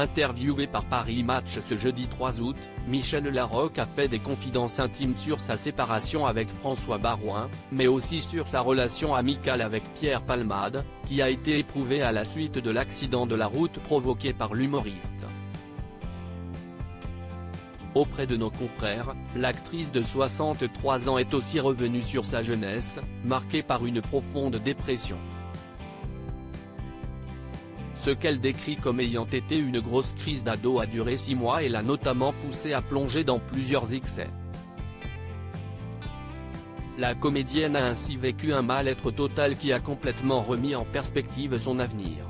Interviewé par Paris Match ce jeudi 3 août, Michel Larocque a fait des confidences intimes sur sa séparation avec François Baroin, mais aussi sur sa relation amicale avec Pierre Palmade, qui a été éprouvée à la suite de l'accident de la route provoqué par l'humoriste. Auprès de nos confrères, l'actrice de 63 ans est aussi revenue sur sa jeunesse, marquée par une profonde dépression. Ce qu'elle décrit comme ayant été une grosse crise d'ado a duré 6 mois et l'a notamment poussée à plonger dans plusieurs excès. La comédienne a ainsi vécu un mal-être total qui a complètement remis en perspective son avenir.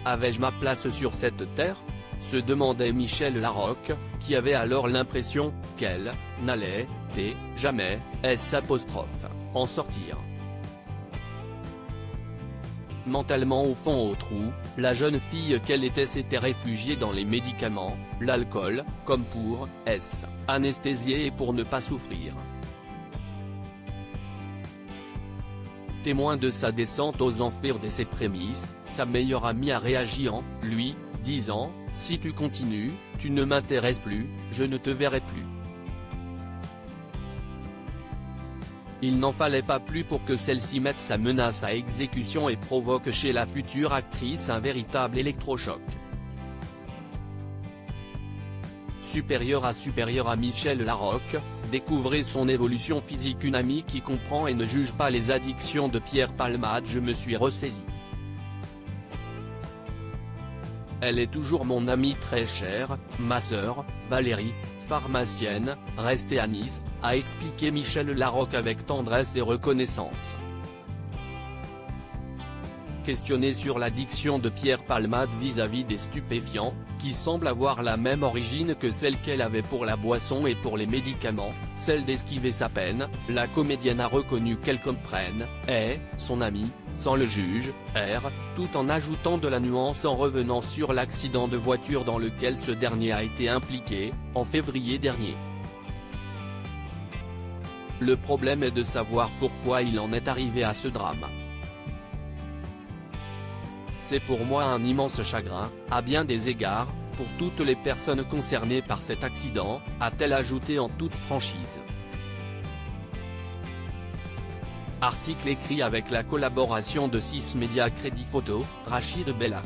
Avais-je ma place sur cette terre ? Se demandait Michel Larocque, qui avait alors l'impression qu'elle n'allait jamais en sortir. Mentalement au fond au trou, la jeune fille qu'elle était s'était réfugiée dans les médicaments, l'alcool, comme pour anesthésier et pour ne pas souffrir. Témoin de sa descente aux enfers dès ses prémices, sa meilleure amie a réagi en lui disant « Si tu continues, tu ne m'intéresses plus, je ne te verrai plus ». Il n'en fallait pas plus pour que celle-ci mette sa menace à exécution et provoque chez la future actrice un véritable électrochoc. Supérieur à Michel Larocque, découvrez son évolution physique. Une amie qui comprend et ne juge pas les addictions de Pierre Palmade. Je me suis ressaisi. Elle est toujours mon amie très chère, ma sœur, Valérie, pharmacienne, restée à Nice, a expliqué Michel Larocque avec tendresse et reconnaissance. Questionné sur l'addiction de Pierre Palmade vis-à-vis des stupéfiants, qui semble avoir la même origine que celle qu'elle avait pour la boisson et pour les médicaments, celle d'esquiver sa peine, la comédienne a reconnu qu'elle comprenne, son amie, sans le juge, tout en ajoutant de la nuance en revenant sur l'accident de voiture dans lequel ce dernier a été impliqué, en février dernier. Le problème est de savoir pourquoi il en est arrivé à ce drame. C'est pour moi un immense chagrin, à bien des égards, pour toutes les personnes concernées par cet accident, a-t-elle ajouté en toute franchise. Article écrit avec la collaboration de 6 Médias Crédit Photo, Rachid Bellac.